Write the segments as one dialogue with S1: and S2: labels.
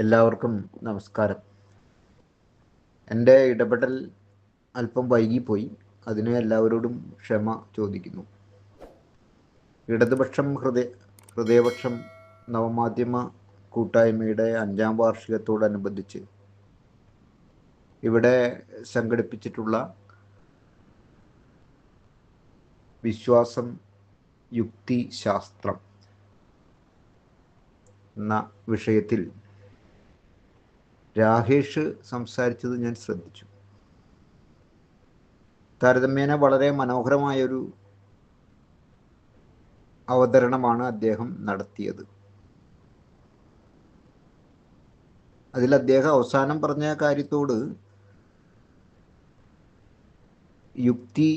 S1: എല്ലാവർക്കും നമസ്കാരം. എൻ്റെ ഇടപെടൽ അല്പം വൈകിപ്പോയി. അതിന് എല്ലാവരോടും ക്ഷമ ചോദിക്കുന്നു. ഇടതുപക്ഷം ഹൃദയപക്ഷം നവമാധ്യമ കൂട്ടായ്മയുടെ 5ാം വാർഷികത്തോടനുബന്ധിച്ച് ഇവിടെ സംഘടിപ്പിച്ചിട്ടുള്ള വിശ്വാസം, യുക്തി, ശാസ്ത്രം എന്ന വിഷയത്തിൽ രാകേഷ് സംസാരിച്ചത് ഞാൻ ശ്രദ്ധിച്ചു. താരതമ്യേന വളരെ മനോഹരമായൊരു അവതരണമാണ് അദ്ദേഹം നടത്തിയത്. അതിൽ അദ്ദേഹം അവസാനം പറഞ്ഞ കാര്യത്തോട് യുക്തി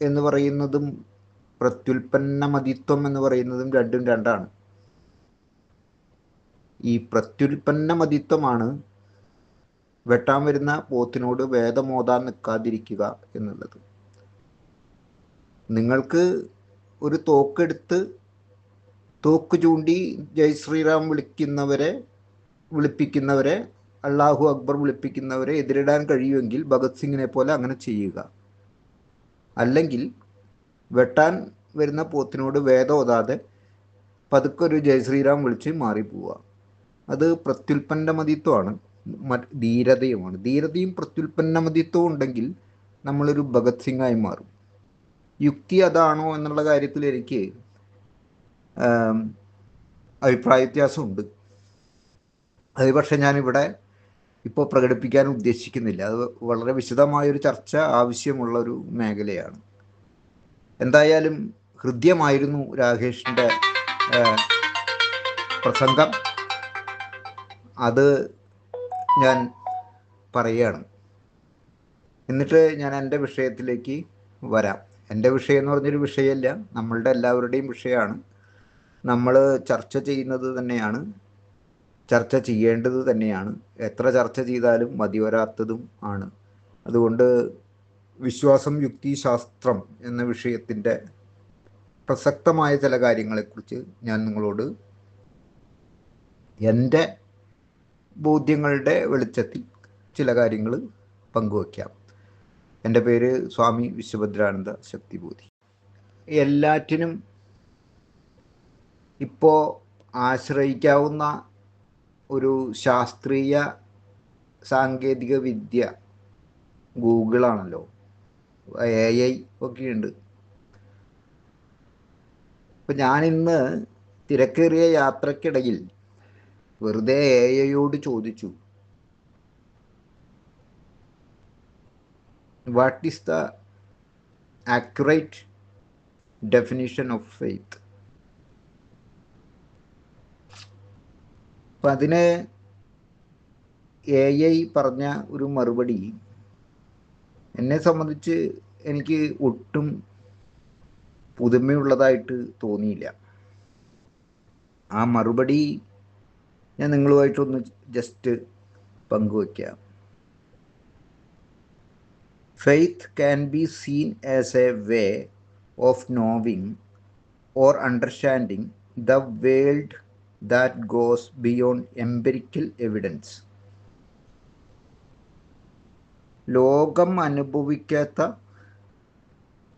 S1: എന്ന് പറയുന്നതും പ്രത്യുൽപ്പന്നമതിത്വം എന്ന് പറയുന്നതും രണ്ടും രണ്ടാണ്. ഈ പ്രത്യുൽപ്പന്നമതിത്വമാണ് വെട്ടാൻ വരുന്ന പോത്തിനോട് വേദമോതാൻ നിൽക്കാതിരിക്കുക എന്നുള്ളത്. നിങ്ങൾക്ക് ഒരു തോക്കെടുത്ത് തോക്ക് ചൂണ്ടി ജയ് ശ്രീറാം വിളിപ്പിക്കുന്നവരെ അള്ളാഹു അക്ബർ വിളിപ്പിക്കുന്നവരെ എതിരിടാൻ കഴിയുമെങ്കിൽ ഭഗത് സിംഗിനെ പോലെ അങ്ങനെ ചെയ്യുക. അല്ലെങ്കിൽ വെട്ടാൻ വരുന്ന പോത്തിനോട് വേദമോതാതെ പതുക്കെ ഒരു ജയ് ശ്രീറാം വിളിച്ച് മാറിപ്പോവുക. അത് പ്രത്യുൽപ്പന്നമതിത്വമാണ്, ധീരതയുമാണ്. ധീരതയും പ്രത്യുൽപ്പന്നമതിത്വവും ഉണ്ടെങ്കിൽ നമ്മളൊരു ഭഗത് സിംഗായി മാറും. യുക്തി അതാണോ എന്നുള്ള കാര്യത്തിൽ എനിക്ക് അഭിപ്രായ വ്യത്യാസമുണ്ട്. അത് പക്ഷെ ഞാനിവിടെ ഇപ്പോൾ പ്രകടിപ്പിക്കാൻ ഉദ്ദേശിക്കുന്നില്ല. അത് വളരെ വിശദമായൊരു ചർച്ച ആവശ്യമുള്ളൊരു മേഖലയാണ്. എന്തായാലും ഹൃദ്യമായിരുന്നു രാകേഷിൻ്റെ പ്രസംഗം. അത് ഞാൻ പറയുകയാണ്. എന്നിട്ട് ഞാൻ എൻ്റെ വിഷയത്തിലേക്ക് വരാം. എൻ്റെ വിഷയം എന്ന് പറഞ്ഞൊരു വിഷയമല്ല, നമ്മളുടെ എല്ലാവരുടെയും വിഷയമാണ്. നമ്മൾ ചർച്ച ചെയ്യുന്നത് തന്നെയാണ്, ചർച്ച ചെയ്യേണ്ടത് തന്നെയാണ്. എത്ര ചർച്ച ചെയ്താലും മതിവരാത്തതും ആണ്. അതുകൊണ്ട് വിശ്വാസം, യുക്തി, ശാസ്ത്രം എന്ന വിഷയത്തിൻ്റെ പ്രസക്തമായ ചില കാര്യങ്ങളെക്കുറിച്ച് ഞാൻ നിങ്ങളോട് എൻ്റെ ബോധ്യങ്ങളുടെ വെളിച്ചത്തിൽ ചില കാര്യങ്ങൾ പങ്കുവയ്ക്കാം. എൻ്റെ പേര് സ്വാമി വിശ്വഭദ്രാനന്ദ ശക്തിബോധി. എല്ലാറ്റിനും ഇപ്പോൾ ആശ്രയിക്കാവുന്ന ഒരു ശാസ്ത്രീയ സാങ്കേതിക വിദ്യ ഗൂഗിളാണല്ലോ. AI ഒക്കെയുണ്ട്. ഇപ്പം ഞാനിന്ന് തിരക്കേറിയ യാത്രക്കിടയിൽ വെറുതെ AIയോട് ചോദിച്ചു, what is the accurate definition of faith? അപ്പം അതിന് AI പറഞ്ഞ ഒരു മറുപടി എന്നെ സംബന്ധിച്ച് എനിക്ക് ഒട്ടും പുതുമയുള്ളതായിട്ട് തോന്നിയില്ല. ആ മറുപടി ഞാൻ നിങ്ങളുമായിട്ടൊന്ന് ജസ്റ്റ് പങ്കുവയ്ക്കാം. Faith can be seen as a way of knowing or understanding the world that goes beyond empirical evidence. ലോകം അനുഭവിക്കാത്ത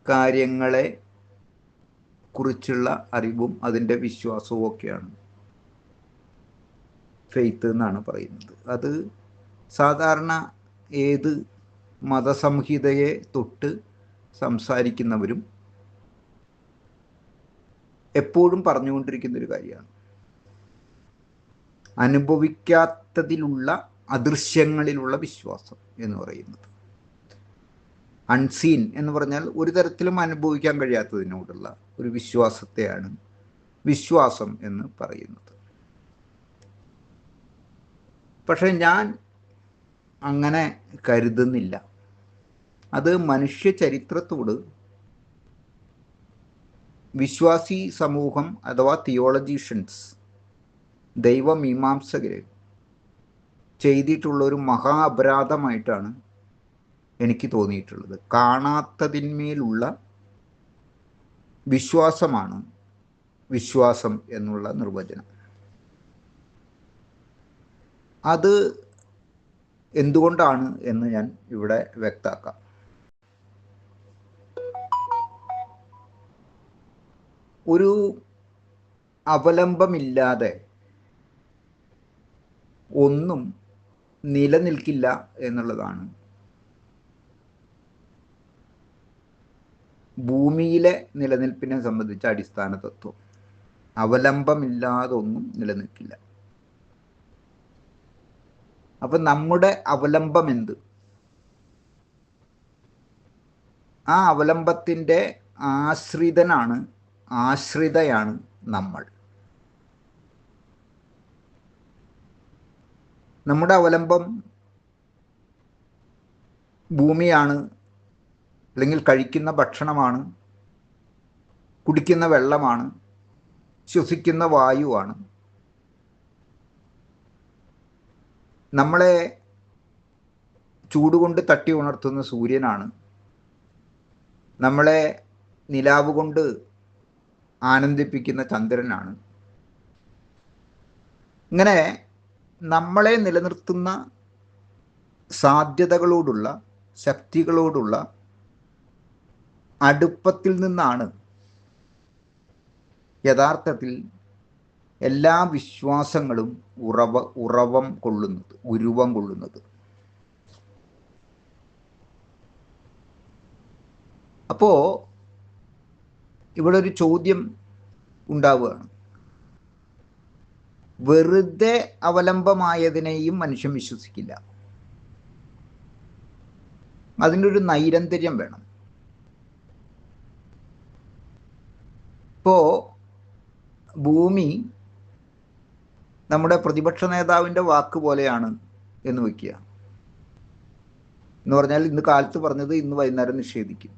S1: കാര്യങ്ങളെ കുറിച്ചുള്ള അറിവും അതിൻ്റെ വിശ്വാസവും ഒക്കെയാണ് ഫെയ്ത്ത് എന്നാണ് പറയുന്നത്. അത് സാധാരണ ഏത് മതസംഹിതയെ തൊട്ട് സംസാരിക്കുന്നവരും എപ്പോഴും പറഞ്ഞുകൊണ്ടിരിക്കുന്നൊരു കാര്യമാണ്. അനുഭവിക്കാത്തതിലുള്ള അദൃശ്യങ്ങളിലുള്ള വിശ്വാസം എന്ന് പറയുന്നത്. അൺസീൻ എന്ന് പറഞ്ഞാൽ ഒരു തരത്തിലും അനുഭവിക്കാൻ കഴിയാത്തതിനോടുള്ള ഒരു വിശ്വാസത്തെയാണ് വിശ്വാസം എന്ന് പറയുന്നത്. പക്ഷെ ഞാൻ അങ്ങനെ കരുതുന്നില്ല. അത് മനുഷ്യ ചരിത്രത്തോട് വിശ്വാസി സമൂഹം അഥവാ തിയോളജീഷ്യൻസ്, ദൈവമീമാംസകർ ചെയ്തിട്ടുള്ളൊരു മഹാ അപരാധമായിട്ടാണ് എനിക്ക് തോന്നിയിട്ടുള്ളത്. കാണാത്തതിന്മേലുള്ള വിശ്വാസമാണ് വിശ്വാസം എന്നുള്ള നിർവചനം. അത് എന്തുകൊണ്ടാണ് എന്ന് ഞാൻ ഇവിടെ വ്യക്തമാക്കാം. ഒരു അവലംബമില്ലാതെ ഒന്നും നിലനിൽക്കില്ല എന്നുള്ളതാണ് ഭൂമിയിലെ നിലനിൽപ്പിനെ സംബന്ധിച്ച അടിസ്ഥാന തത്വം. അവലംബമില്ലാതെ ഒന്നും നിലനിൽക്കില്ല. അപ്പം നമ്മുടെ അവലംബം എന്ത്? ആ അവലംബത്തിൻ്റെ ആശ്രിതയാണ് നമ്മൾ. നമ്മുടെ അവലംബം ഭൂമിയാണ്, അല്ലെങ്കിൽ കഴിക്കുന്ന ഭക്ഷണമാണ്, കുടിക്കുന്ന വെള്ളമാണ്, ശ്വസിക്കുന്ന വായുവാണ്. നമ്മളെ ചൂടുകൊണ്ട് തട്ടി ഉണർത്തുന്ന സൂര്യനാണ്. നമ്മളെ നിലാവ് കൊണ്ട് ആനന്ദിപ്പിക്കുന്ന ചന്ദ്രനാണ്. ഇങ്ങനെ നമ്മളെ നിലനിർത്തുന്ന സാധ്യതകളോടുള്ള, ശക്തികളോടുള്ള അടുപ്പത്തിൽ നിന്നാണ് യഥാർത്ഥത്തിൽ എല്ലാ വിശ്വാസങ്ങളും ഉരുവം കൊള്ളുന്നത്. അപ്പോൾ ഇവിടെ ഒരു ചോദ്യം ഉണ്ടാവുകയാണ്. വെറുതെ അവലംബമായതിനെയും മനുഷ്യൻ വിശ്വസിക്കില്ല. അതിൻ്റെ ഒരു നൈരന്തര്യം വേണം. ഇപ്പോൾ ഭൂമി നമ്മുടെ പ്രതിപക്ഷ നേതാവിൻ്റെ വാക്ക് പോലെയാണ് എന്ന് വയ്ക്കുക. എന്ന് പറഞ്ഞാൽ ഇന്ന് കാലത്ത് പറഞ്ഞത് ഇന്ന് വൈകുന്നേരം നിഷേധിക്കും.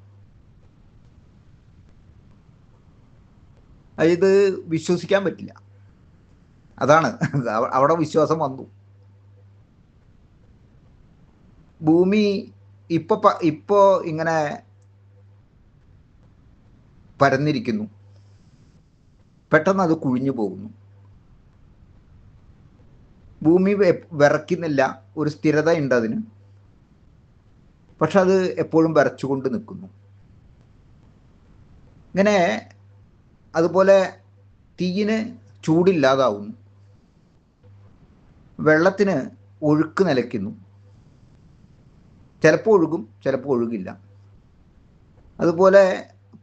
S1: ഇത് വിശ്വസിക്കാൻ പറ്റില്ല. അതാണ് അവിടെ വിശ്വാസം വന്നു. ഭൂമി ഇപ്പോ ഇങ്ങനെ പരന്നിരിക്കുന്നു, പെട്ടെന്ന് അത് കുഴിഞ്ഞു പോകുന്നു. ഭൂമി വിറയ്ക്കുന്നില്ല, ഒരു സ്ഥിരത ഉണ്ട് അതിന്. പക്ഷെ അത് എപ്പോഴും വിറച്ചുകൊണ്ട് നിൽക്കുന്നു. ഇങ്ങനെ അതുപോലെ തീയിന് ചൂടില്ലാതാവുന്നു, വെള്ളത്തിന് ഒഴുക്ക് നിലയ്ക്കുന്നു. ചിലപ്പോൾ ഒഴുകും, ചിലപ്പോൾ ഒഴുകില്ല. അതുപോലെ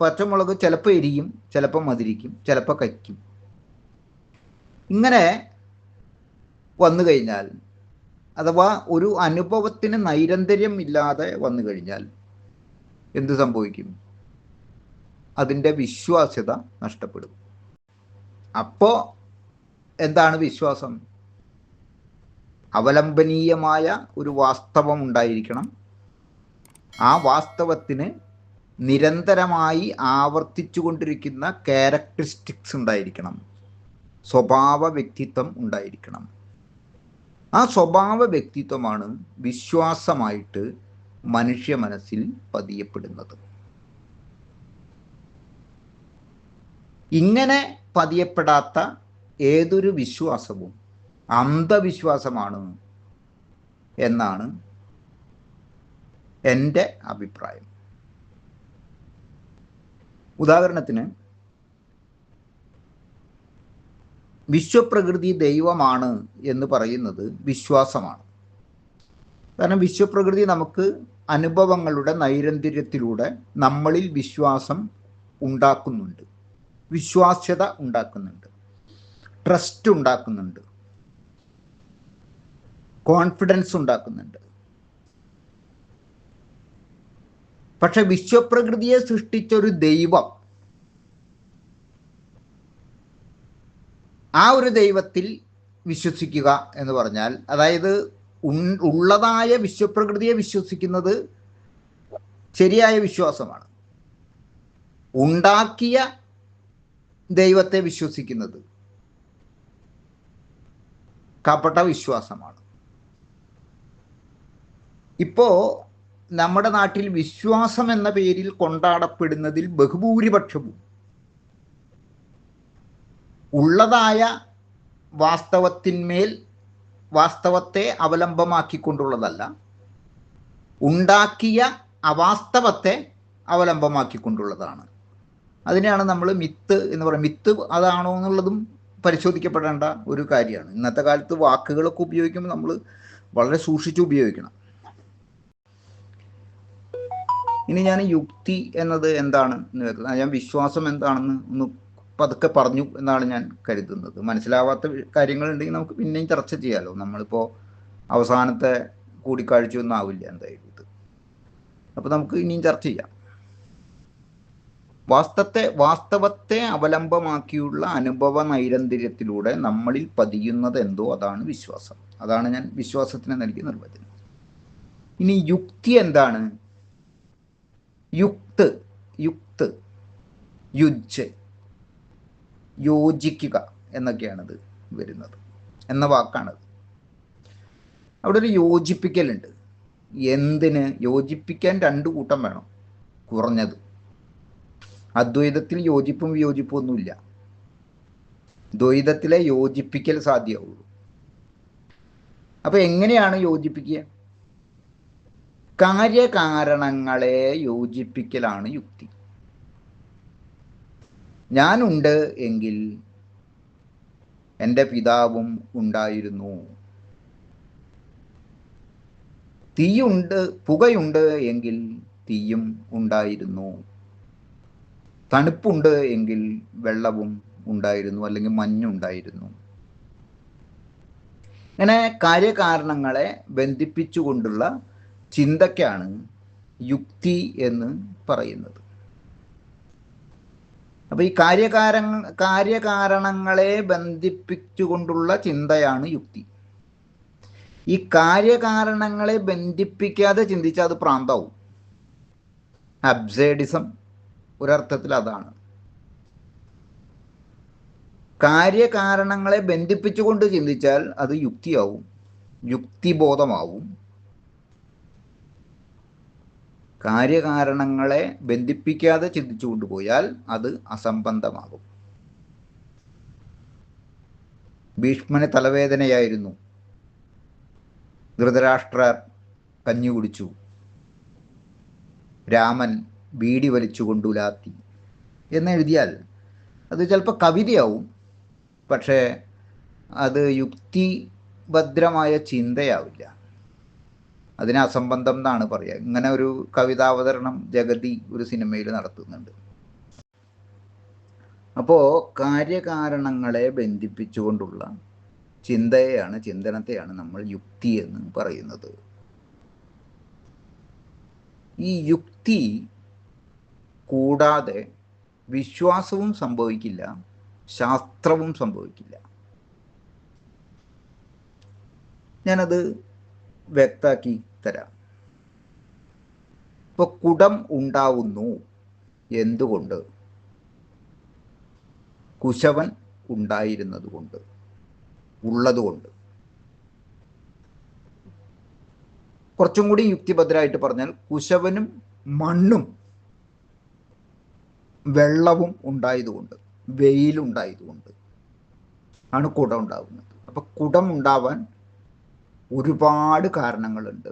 S1: പച്ചമുളക് ചിലപ്പോൾ എരിയും, ചിലപ്പോൾ മധുരിക്കും, ചിലപ്പോൾ കയ്ക്കും. ഇങ്ങനെ വന്നു കഴിഞ്ഞാൽ, അഥവാ ഒരു അനുഭവത്തിന് നൈരന്തര്യം ഇല്ലാതെ വന്നു കഴിഞ്ഞാൽ എന്ത് സംഭവിക്കും? അതിൻ്റെ വിശ്വാസ്യത നഷ്ടപ്പെടും. അപ്പോൾ എന്താണ് വിശ്വാസം? അവലംബനീയമായ ഒരു വാസ്തവം ഉണ്ടായിരിക്കണം. ആ വാസ്തവത്തിന് നിരന്തരമായി ആവർത്തിച്ചു കൊണ്ടിരിക്കുന്ന ക്യാരക്ടറിസ്റ്റിക്സ് ഉണ്ടായിരിക്കണം, സ്വഭാവ വ്യക്തിത്വം ഉണ്ടായിരിക്കണം. ആ സ്വഭാവ വ്യക്തിത്വമാണ് വിശ്വാസമായിട്ട് മനുഷ്യ മനസ്സിൽ പതിയപ്പെടുന്നത്. ഇങ്ങനെ പതിയപ്പെടാത്ത ഏതൊരു വിശ്വാസവും അന്ധവിശ്വാസമാണ് എന്നാണ് എൻ്റെ അഭിപ്രായം. ഉദാഹരണത്തിന്, വിശ്വപ്രകൃതി ദൈവമാണ് എന്ന് പറയുന്നത് വിശ്വാസമാണ്. കാരണം വിശ്വപ്രകൃതി നമുക്ക് അനുഭവങ്ങളുടെ നൈരന്തര്യത്തിലൂടെ നമ്മളിൽ വിശ്വാസം ഉണ്ടാക്കുന്നുണ്ട്, വിശ്വാസ്യത ഉണ്ടാക്കുന്നുണ്ട്, ട്രസ്റ്റ് ഉണ്ടാക്കുന്നുണ്ട്, കോൺഫിഡൻസ് ഉണ്ടാക്കുന്നുണ്ട്. പക്ഷെ വിശ്വപ്രകൃതിയെ സൃഷ്ടിച്ചൊരു ദൈവം, ആ ഒരു ദൈവത്തിൽ വിശ്വസിക്കുക എന്ന് പറഞ്ഞാൽ, അതായത് ഉള്ളതായ വിശ്വപ്രകൃതിയെ വിശ്വസിക്കുന്നത് ശരിയായ വിശ്വാസമാണ്. ഉണ്ടാക്കിയ ദൈവത്തെ വിശ്വസിക്കുന്നത് കപട വിശ്വാസമാണ്. ഇപ്പോ നമ്മുടെ നാട്ടിൽ വിശ്വാസം എന്ന പേരിൽ കൊണ്ടാടപ്പെടുന്നതിൽ ബഹുഭൂരിപക്ഷവും ഉള്ളതായ വാസ്തവത്തിന്മേൽ വാസ്തവത്തെ അവലംബമാക്കിക്കൊണ്ടുള്ളതല്ല, ഉണ്ടാക്കിയ അവാസ്തവത്തെ അവലംബമാക്കിക്കൊണ്ടുള്ളതാണ്. അതിനെയാണ് നമ്മൾ മിത്ത് എന്ന് പറയുന്നത്. മിത്ത് അതാണോ എന്നുള്ളതും പരിശോധിക്കപ്പെടേണ്ട ഒരു കാര്യമാണ്. ഇന്നത്തെ കാലത്ത് വാക്കുകളൊക്കെ ഉപയോഗിക്കുമ്പോൾ നമ്മൾ വളരെ സൂക്ഷിച്ച് ഉപയോഗിക്കണം. ഇനി ഞാൻ യുക്തി എന്നത് എന്താണ് എന്ന് വെക്കുന്നത്, ഞാൻ വിശ്വാസം എന്താണെന്ന് ഒന്ന് പതുക്കെ പറഞ്ഞു എന്നാണ് ഞാൻ കരുതുന്നത്. മനസ്സിലാവാത്ത കാര്യങ്ങളുണ്ടെങ്കിൽ നമുക്ക് പിന്നെയും ചർച്ച ചെയ്യാമല്ലോ. നമ്മളിപ്പോൾ അവസാനത്തെ കൂടിക്കാഴ്ചയൊന്നും ആവില്ല എന്തായാലും ഇത്. അപ്പോൾ നമുക്ക് ഇനിയും ചർച്ച ചെയ്യാം. വാസ്തവത്തെ അവലംബമാക്കിയുള്ള അനുഭവ നൈരന്തര്യത്തിലൂടെ നമ്മളിൽ പതിയുന്നത് എന്തോ അതാണ് വിശ്വാസം. അതാണ് ഞാൻ വിശ്വാസത്തിന് നൽകിയ നിർവചനം. ഇനി യുക്തി എന്താണ്? യുക്ത് യുജ് യോജിക്കുക എന്നൊക്കെയാണത് വരുന്നത്, എന്ന വാക്കാണത്. അവിടെ ഒരു യോജിപ്പിക്കലുണ്ട്. എന്തിന് യോജിപ്പിക്കാൻ? 2 കൂട്ടം വേണം കുറഞ്ഞത്. അദ്വൈതത്തിൽ യോജിപ്പും വിയോജിപ്പും ഒന്നുമില്ല. ദ്വൈതത്തിലെ യോജിപ്പിക്കൽ സാധ്യമാവുള്ളൂ. അപ്പൊ എങ്ങനെയാണ് യോജിപ്പിക്കുക? കാര്യകാരണങ്ങളെ യോജിപ്പിക്കലാണ് യുക്തി. ഞാനുണ്ട് എങ്കിൽ എൻ്റെ പിതാവും ഉണ്ടായിരുന്നു. പുകയുണ്ട് എങ്കിൽ തീയും ഉണ്ടായിരുന്നു. തണുപ്പുണ്ട് എങ്കിൽ വെള്ളവും ഉണ്ടായിരുന്നു, അല്ലെങ്കിൽ മഞ്ഞുണ്ടായിരുന്നു. ഇങ്ങനെ കാര്യകാരണങ്ങളെ ബന്ധിപ്പിച്ചുകൊണ്ടുള്ള ചിന്തയ്ക്കാണ് യുക്തി എന്ന് പറയുന്നത്. അപ്പൊ ഈ കാര്യകാരണങ്ങളെ ബന്ധിപ്പിച്ചുകൊണ്ടുള്ള ചിന്തയാണ് യുക്തി. ഈ കാര്യകാരണങ്ങളെ ബന്ധിപ്പിക്കാതെ ചിന്തിച്ചാൽ അത് പ്രാന്താവും. അബ്സേഡിസം ഒരർത്ഥത്തിൽ അതാണ്. കാര്യകാരണങ്ങളെ ബന്ധിപ്പിച്ചുകൊണ്ട് ചിന്തിച്ചാൽ അത് യുക്തിയാവും, യുക്തിബോധമാവും. കാര്യകാരണങ്ങളെ ബന്ധിപ്പിക്കാതെ ചിന്തിച്ചു കൊണ്ടുപോയാൽ അത് അസംബന്ധമാകും. ഭീഷ്മന് തലവേദനയായിരുന്നു. ധൃതരാഷ്ട്രർ കഞ്ഞി കുടിച്ചു. രാമൻ ബീഡി വലിച്ചുകൊണ്ടുലാത്തി എന്നെഴുതിയാൽ അത് ചിലപ്പോൾ കവിതയാവും, പക്ഷേ അത് യുക്തിഭദ്രമായ ചിന്തയാവില്ല. അതിനെ അസംബന്ധം എന്നാണ് പറയുക. ഇങ്ങനെ ഒരു കവിതാവതരണം ജഗതി ഒരു സിനിമയിൽ നടത്തുന്നുണ്ട്. അപ്പോൾ കാര്യകാരണങ്ങളെ ബന്ധിപ്പിച്ചുകൊണ്ടുള്ള ചിന്തനത്തെയാണ് നമ്മൾ യുക്തി എന്ന് പറയുന്നത്. ഈ യുക്തി കൂടാതെ വിശ്വാസവും സംഭവിക്കില്ല, ശാസ്ത്രവും സംഭവിക്കില്ല. ഞാനത് വ്യക്താക്കി തരാം. ഇപ്പോൾ കുടം ഉണ്ടാവുന്നു എന്തുകൊണ്ട്? കുശവൻ ഉണ്ടായിരുന്നത് കൊണ്ട്, ഉള്ളതുകൊണ്ട്. കുറച്ചും കൂടി യുക്തിഭദ്രമായിട്ട് പറഞ്ഞാൽ കുശവനും മണ്ണും വെള്ളവും ഉണ്ടായതുകൊണ്ട്, വെയിലുണ്ടായതുകൊണ്ട് ആണ് കുടം ഉണ്ടാകുന്നത്. അപ്പൊ കുടം ഉണ്ടാവാൻ ഒരുപാട് കാരണങ്ങളുണ്ട്.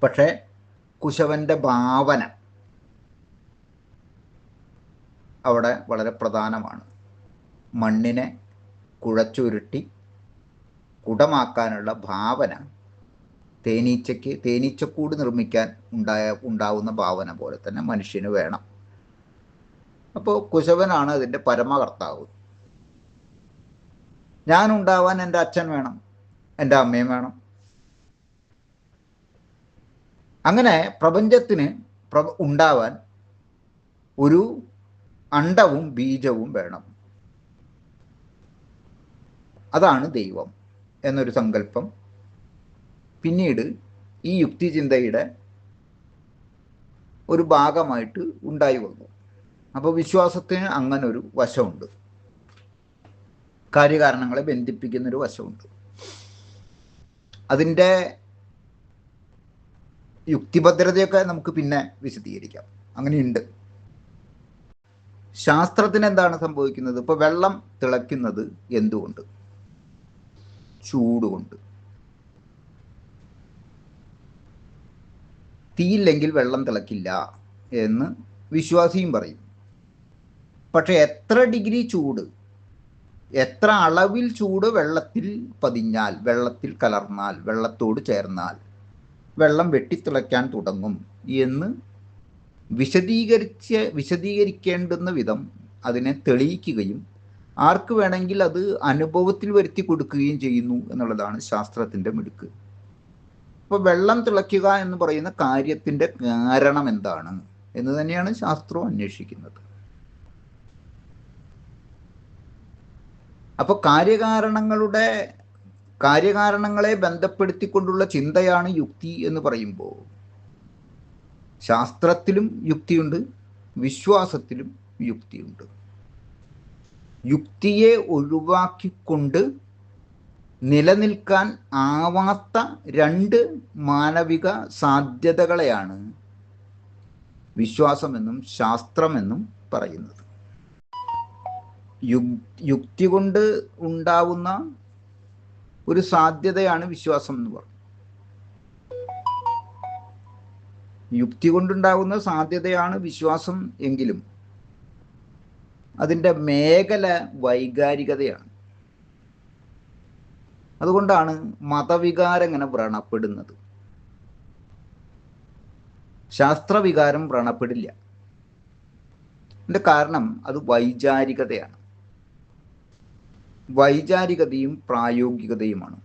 S1: പക്ഷേ കുശവന്റെ ഭാവന അവിടെ വളരെ പ്രധാനമാണ്. മണ്ണിനെ കുഴച്ചുരുട്ടി കുടമാക്കാനുള്ള ഭാവന തേനീച്ചക്കൂട് നിർമ്മിക്കാൻ ഉണ്ടാവുന്ന ഭാവന പോലെ തന്നെ മനുഷ്യന് വേണം. അപ്പോൾ കുശവനാണ് അതിൻ്റെ പരമകർത്താവ്. ഞാനുണ്ടാവാൻ എൻ്റെ അച്ഛൻ വേണം, എൻ്റെ അമ്മയും വേണം. അങ്ങനെ പ്രപഞ്ചത്തിന് ഉണ്ടാവാൻ ഒരു അണ്ടവും ബീജവും വേണം. അതാണ് ദൈവം എന്നൊരു സങ്കല്പം പിന്നീട് ഈ യുക്തിചിന്തയുടെ ഒരു ഭാഗമായിട്ട് ഉണ്ടായി വന്നു. അപ്പോൾ വിശ്വാസത്തിന് അങ്ങനൊരു വശമുണ്ട്, കാര്യകാരണങ്ങളെ ബന്ധിപ്പിക്കുന്നൊരു വശമുണ്ട്. അതിൻ്റെ യുക്തിഭദ്രതയൊക്കെ നമുക്ക് പിന്നെ വിശദീകരിക്കാം. അങ്ങനെയുണ്ട്. ശാസ്ത്രത്തിന് എന്താണ് സംഭവിക്കുന്നത്? ഇപ്പോൾ വെള്ളം തിളയ്ക്കുന്നത് എന്തുകൊണ്ട്? ചൂടുകൊണ്ട്. തീയില്ലെങ്കിൽ വെള്ളം തിളക്കില്ല എന്ന് വിശ്വാസിയും പറയും. പക്ഷെ എത്ര ഡിഗ്രി ചൂട്, എത്ര അളവിൽ ചൂട് വെള്ളത്തിൽ പതിഞ്ഞാൽ, വെള്ളത്തിൽ കലർന്നാൽ, വെള്ളത്തോട് ചേർന്നാൽ വെള്ളം വെട്ടിത്തിളയ്ക്കാൻ തുടങ്ങും എന്ന് വിശദീകരിക്കേണ്ടുന്ന വിധം അതിനെ തെളിയിക്കുകയും ആർക്ക് വേണമെങ്കിൽ അത് അനുഭവത്തിൽ വരുത്തി കൊടുക്കുകയും ചെയ്യുന്നു എന്നുള്ളതാണ് ശാസ്ത്രത്തിൻ്റെ മിടുക്ക്. അപ്പോൾ വെള്ളം തിളയ്ക്കുക എന്ന് പറയുന്ന കാര്യത്തിൻ്റെ കാരണം എന്താണ് എന്ന് തന്നെയാണ് ശാസ്ത്രം അന്വേഷിക്കുന്നത്. അപ്പോൾ കാര്യകാരണങ്ങളെ ബന്ധപ്പെടുത്തിക്കൊണ്ടുള്ള ചിന്തയാണ് യുക്തി എന്ന് പറയുമ്പോൾ ശാസ്ത്രത്തിലും യുക്തിയുണ്ട്, വിശ്വാസത്തിലും യുക്തിയുണ്ട്. യുക്തിയെ ഒഴിവാക്കിക്കൊണ്ട് നിലനിൽക്കാൻ ആവാത്ത രണ്ട് മാനവിക സാധ്യതകളെയാണ് വിശ്വാസമെന്നും ശാസ്ത്രമെന്നും പറയുന്നത്. യുക്തി കൊണ്ട് ഉണ്ടാവുന്ന ഒരു സാധ്യതയാണ് വിശ്വാസം എന്ന് പറയുന്നത്. യുക്തി കൊണ്ടുണ്ടാകുന്ന സാധ്യതയാണ് വിശ്വാസം എങ്കിലും അതിൻ്റെ മേഖല വൈകാരികതയാണ്. അതുകൊണ്ടാണ് മതവികാരം ഇങ്ങനെ വ്രണപ്പെടുന്നത്. ശാസ്ത്രവികാരം വ്രണപ്പെടില്ല. അതിൻ്റെ കാരണം അത് വൈചാരികതയാണ്. വൈചാരികതയും പ്രായോഗികതയുമാണ്.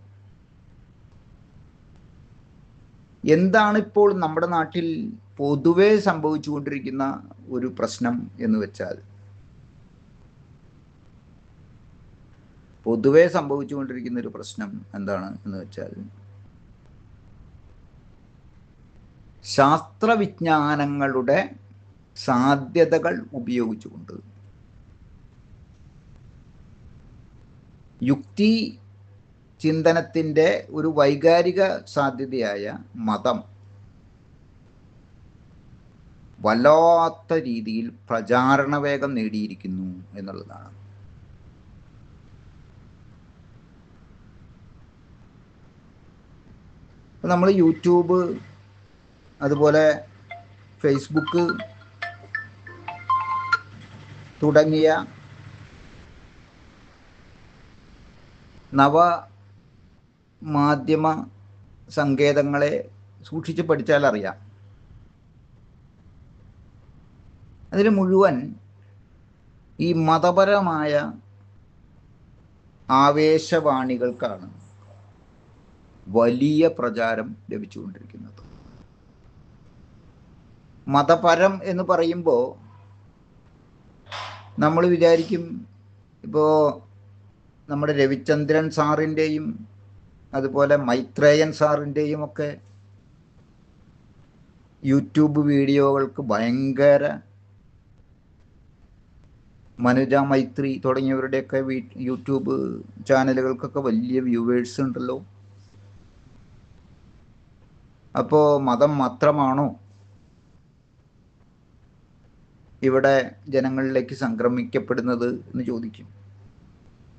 S1: എന്താണ് ഇപ്പോൾ നമ്മുടെ നാട്ടിൽ പൊതുവെ സംഭവിച്ചുകൊണ്ടിരിക്കുന്ന ഒരു പ്രശ്നം എന്ന് വെച്ചാൽ, എന്താണ് എന്ന് വെച്ചാൽ, ശാസ്ത്രവിജ്ഞാനങ്ങളുടെ സാധ്യതകൾ ഉപയോഗിച്ചുകൊണ്ട് യുക്തി ചിന്തനത്തിൻ്റെ ഒരു വൈകാരിക സാധ്യതയായ മതം വല്ലാത്ത രീതിയിൽ പ്രചാരണ വേഗം നേടിയിരിക്കുന്നു എന്നുള്ളതാണ്. നമ്മൾ യൂട്യൂബ്, അതുപോലെ ഫേസ്ബുക്ക് തുടങ്ങിയ നവമാധ്യമ സങ്കേതങ്ങളെ സൂക്ഷിച്ച് പഠിച്ചാൽ അറിയാം, അതിൽ മുഴുവൻ ഈ മതപരമായ ആവേശവാണികൾക്കാണ് വലിയ പ്രചാരം ലഭിച്ചുകൊണ്ടിരിക്കുന്നത്. മതപരം എന്ന് പറയുമ്പോൾ നമ്മൾ വിചാരിക്കും, ഇപ്പോൾ നമ്മുടെ രവിചന്ദ്രൻ സാറിൻ്റെയും അതുപോലെ മൈത്രേയൻ സാറിൻ്റെയും ഒക്കെ യൂട്യൂബ് വീഡിയോകൾക്ക് ഭയങ്കര, മനുജ മൈത്രി തുടങ്ങിയവരുടെയൊക്കെ യൂട്യൂബ് ചാനലുകൾക്കൊക്കെ വലിയ വ്യൂവേഴ്സ് ഉണ്ടല്ലോ. അപ്പോൾ മതം മാത്രമാണോ ഇവിടെ ജനങ്ങളിലേക്ക് സംക്രമിക്കപ്പെടുന്നത് എന്ന് ചോദിക്കും.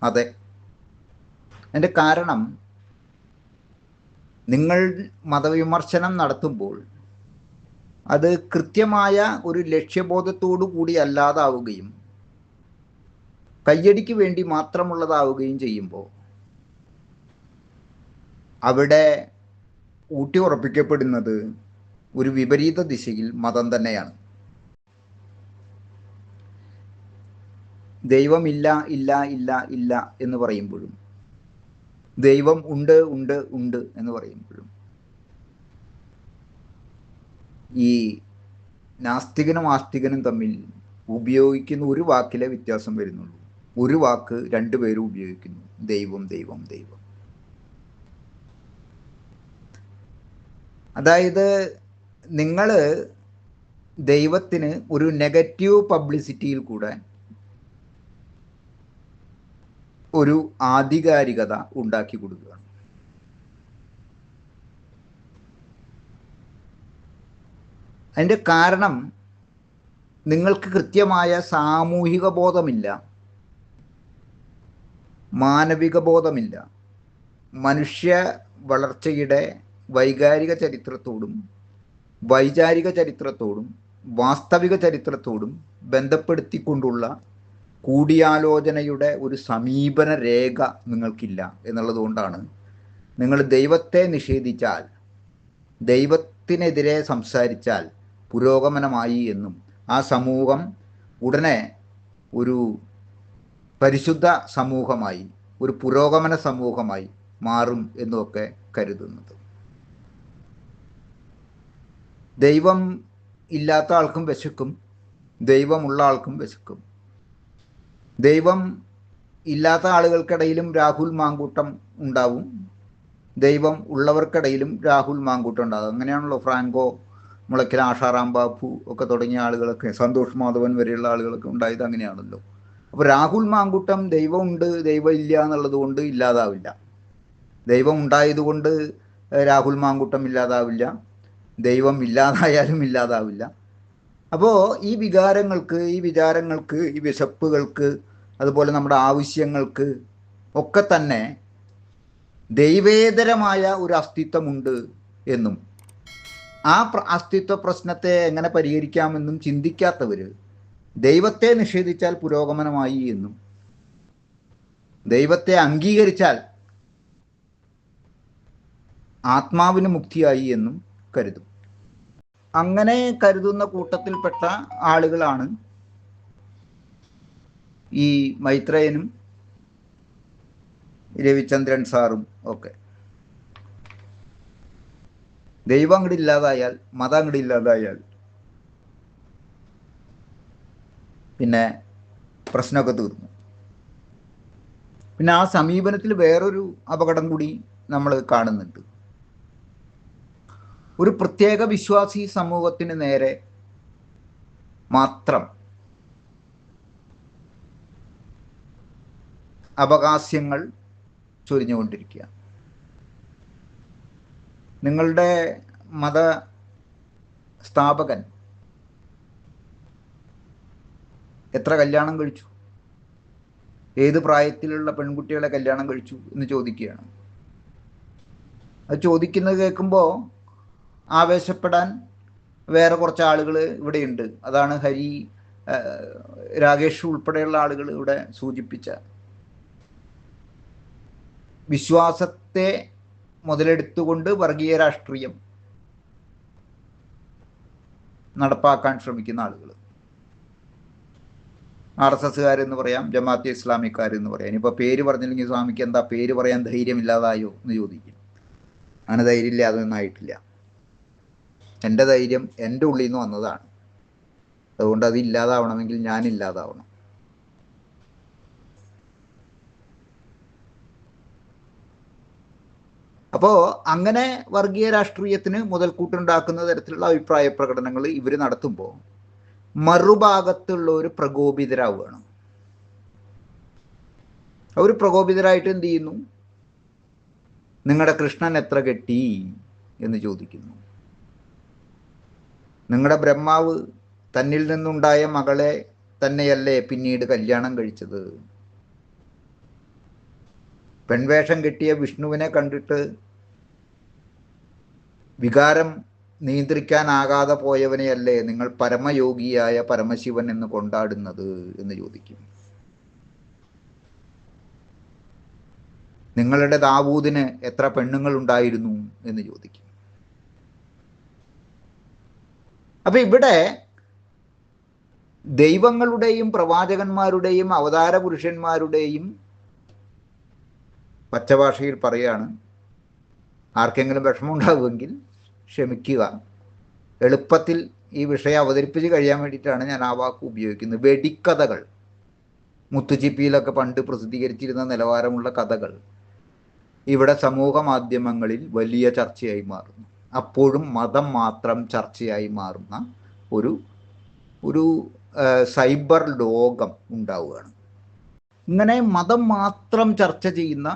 S1: അതെ. അതിൻ്റെ കാരണം, നിങ്ങൾ മതവിമർശനം നടത്തുമ്പോൾ അത് കൃത്യമായ ഒരു ലക്ഷ്യബോധത്തോടു കൂടി അല്ലാതാവുകയും കയ്യടിക്ക് വേണ്ടി മാത്രമുള്ളതാവുകയും ചെയ്യുമ്പോൾ അവിടെ ഊട്ടി ഉറപ്പിക്കപ്പെടുന്നത് ഒരു വിപരീത ദിശയിൽ മതം തന്നെയാണ്. ദൈവമില്ല ഇല്ല ഇല്ല ഇല്ല എന്ന് പറയുമ്പോഴും, ദൈവം ഉണ്ട് ഉണ്ട് ഉണ്ട് എന്ന് പറയുമ്പോഴും ഈ നാസ്തികനും ആസ്തികനും തമ്മിൽ ഉപയോഗിക്കുന്ന ഒരു വാക്കിലെ വ്യത്യാസം വരുന്നുള്ളൂ. ഒരു വാക്ക് രണ്ടുപേരും ഉപയോഗിക്കുന്നു, ദൈവം ദൈവം ദൈവം. അതായത് നിങ്ങൾ ദൈവത്തിന് ഒരു നെഗറ്റീവ് പബ്ലിസിറ്റിയിൽ കൂടെ ഒരു ആധികാരികത ഉണ്ടാക്കി കൊടുക്കുകയാണ്. അതിൻ്റെ കാരണം, നിങ്ങൾക്ക് കൃത്യമായ സാമൂഹിക ബോധമില്ല, മാനവിക ബോധമില്ല, മനുഷ്യ വളർച്ചയുടെ വൈകാരിക ചരിത്രത്തോടും വൈചാരിക ചരിത്രത്തോടും വാസ്തവിക ചരിത്രത്തോടും ബന്ധപ്പെടുത്തിക്കൊണ്ടുള്ള കൂടിയാലോചനയുടെ ഒരു സമീപന രേഖ നിങ്ങൾക്കില്ല എന്നുള്ളതുകൊണ്ടാണ് നിങ്ങൾ ദൈവത്തെ നിഷേധിച്ചാൽ, ദൈവത്തിനെതിരെ സംസാരിച്ചാൽ പുരോഗമനമായി എന്നും ആ സമൂഹം ഉടനെ ഒരു പരിശുദ്ധ സമൂഹമായി, ഒരു പുരോഗമന സമൂഹമായി മാറും എന്നുമൊക്കെ കരുതുന്നത്. ദൈവം ഇല്ലാത്ത ആൾക്കും വിശക്കും, ദൈവമുള്ള ആൾക്കും വിശക്കും. ദൈവം ഇല്ലാത്ത ആളുകൾക്കിടയിലും രാഹുൽ മാങ്കൂട്ടം ഉണ്ടാവും, ദൈവം ഉള്ളവർക്കിടയിലും രാഹുൽ മാങ്കൂട്ടം ഉണ്ടാകും. അങ്ങനെയാണല്ലോ ഫ്രാങ്കോ മുളയ്ക്കൽ, ആഷാറാം ബാപ്പു ഒക്കെ തുടങ്ങിയ ആളുകളൊക്കെ, സന്തോഷ് മാധവൻ വരെയുള്ള ആളുകളൊക്കെ ഉണ്ടായത് അങ്ങനെയാണല്ലോ. അപ്പോൾ രാഹുൽ മാങ്കൂട്ടം ദൈവമുണ്ട് ദൈവം ഇല്ല എന്നുള്ളത് കൊണ്ട് ഇല്ലാതാവില്ല, ദൈവം ഉണ്ടായതുകൊണ്ട് രാഹുൽ മാങ്കൂട്ടം ഇല്ലാതാവില്ല, ദൈവം ഇല്ലാതായാലും ഇല്ലാതാവില്ല. അപ്പോൾ ഈ വികാരങ്ങൾക്ക്, ഈ വിചാരങ്ങൾക്ക്, ഈ വിശപ്പുകൾക്ക്, അതുപോലെ നമ്മുടെ ആവശ്യങ്ങൾക്ക് ഒക്കെ തന്നെ ദൈവേതരമായ ഒരു അസ്തിത്വമുണ്ട് എന്നും ആ അസ്തിത്വ പ്രശ്നത്തെ എങ്ങനെ പരിഹരിക്കാമെന്നും ചിന്തിക്കാത്തവർ ദൈവത്തെ നിഷേധിച്ചാൽ പുരോഗമനമായി എന്നും ദൈവത്തെ അംഗീകരിച്ചാൽ ആത്മാവിന് മുക്തിയായി എന്നും കരുതും. അങ്ങനെ കരുതുന്ന കൂട്ടത്തിൽപ്പെട്ട ആളുകളാണ് ഈ മൈത്രേയനും രവിചന്ദ്രൻ സാറും ഒക്കെ. ദൈവം അങ്ങോട്ട് ഇല്ലാതായാൽ, മതം അങ്ങോട്ട് ഇല്ലാതായാൽ പിന്നെ പ്രശ്നമൊക്കെ തീർന്നു. പിന്നെ ആ സമീപനത്തിൽ വേറൊരു അപകടം കൂടി നമ്മൾ കാണുന്നുണ്ട്. ഒരു പ്രത്യേക വിശ്വാസി സമൂഹത്തിന് നേരെ മാത്രം അവകാശങ്ങൾ ചൊരിഞ്ഞുകൊണ്ടിരിക്കുക. നിങ്ങളുടെ മത സ്ഥാപകൻ എത്ര കല്യാണം കഴിച്ചു, ഏത് പ്രായത്തിലുള്ള പെൺകുട്ടികളെ കല്യാണം കഴിച്ചു എന്ന് ചോദിക്കുകയാണ്. അത് ചോദിക്കുന്നത് കേൾക്കുമ്പോൾ ആവേശപ്പെടാൻ വേറെ കുറച്ച് ആളുകൾ ഇവിടെയുണ്ട്. അതാണ് രാകേഷ് ഉൾപ്പെടെയുള്ള ആളുകൾ ഇവിടെ സൂചിപ്പിച്ച വിശ്വാസത്തെ മുതലെടുത്തുകൊണ്ട് വർഗീയ രാഷ്ട്രീയം നടപ്പാക്കാൻ ശ്രമിക്കുന്ന ആളുകൾ. RSSകാരെന്ന് പറയാം, ജമാഅത്തെ ഇസ്ലാമിക്കാരെന്ന് പറയാം. ഇനിയിപ്പോൾ പേര് പറഞ്ഞില്ലെങ്കിൽ സ്വാമിക്ക് എന്താ പേര് പറയാൻ ധൈര്യമില്ലാതായോ എന്ന് ചോദിക്കും. അങ്ങനെ ധൈര്യമില്ല, അതൊന്നും ആയിട്ടില്ല. എൻ്റെ ധൈര്യം എൻ്റെ ഉള്ളിൽ നിന്ന് വന്നതാണ്. അതുകൊണ്ട് അത് ഇല്ലാതാവണമെങ്കിൽ ഞാൻ ഇല്ലാതാവണം. അപ്പോൾ അങ്ങനെ വർഗീയ രാഷ്ട്രീയത്തിന് മുതൽക്കൂട്ടുണ്ടാക്കുന്ന തരത്തിലുള്ള അഭിപ്രായ പ്രകടനങ്ങൾ ഇവർ നടത്തുമ്പോൾ മറുഭാഗത്തുള്ളവർ പ്രകോപിതരാവുകയാണ്. അവർ പ്രകോപിതരായിട്ട് എന്ത് ചെയ്യുന്നു? നിങ്ങളുടെ കൃഷ്ണൻ എത്ര കെട്ടി എന്ന് ചോദിക്കുന്നു. നിങ്ങളുടെ ബ്രഹ്മാവ് തന്നിൽ നിന്നുണ്ടായ മകളെ തന്നെയല്ലേ പിന്നീട് കല്യാണം കഴിച്ചത്? പെൺവേഷം കെട്ടിയ വിഷ്ണുവിനെ കണ്ടിട്ട് വികാരം നിയന്ത്രിക്കാനാകാതെ പോയവനെയല്ലേ നിങ്ങൾ പരമയോഗിയായ പരമശിവൻ എന്ന് കൊണ്ടാടുന്നത് എന്ന് ചോദിക്കും. നിങ്ങളുടെ ദാവൂദിന് എത്ര പെണ്ണുങ്ങൾ ഉണ്ടായിരുന്നു എന്ന് ചോദിക്കും. അപ്പൊ ഇവിടെ ദൈവങ്ങളുടെയും പ്രവാചകന്മാരുടെയും അവതാര പുരുഷന്മാരുടെയും പച്ചഭാഷയിൽ പറയാണ്, ആർക്കെങ്കിലും വിഷമമുണ്ടാവുമെങ്കിൽ ക്ഷമിക്കുക. എളുപ്പത്തിൽ ഈ വിഷയം അവതരിപ്പിച്ച് കഴിയാൻ വേണ്ടിയിട്ടാണ് ഞാൻ ആ വാക്ക് ഉപയോഗിക്കുന്നത്. വെടിക്കഥകൾ, മുത്തുച്ചിപ്പിയിലൊക്കെ പണ്ട് പ്രസിദ്ധീകരിച്ചിരുന്ന നിലവാരമുള്ള കഥകൾ ഇവിടെ സമൂഹ മാധ്യമങ്ങളിൽ വലിയ ചർച്ചയായി മാറുന്നു. അപ്പോഴും മതം മാത്രം ചർച്ചയായി മാറുന്ന ഒരു സൈബർ ലോകം ഉണ്ടാവുകയാണ്. ഇങ്ങനെ മതം മാത്രം ചർച്ച ചെയ്യുന്ന,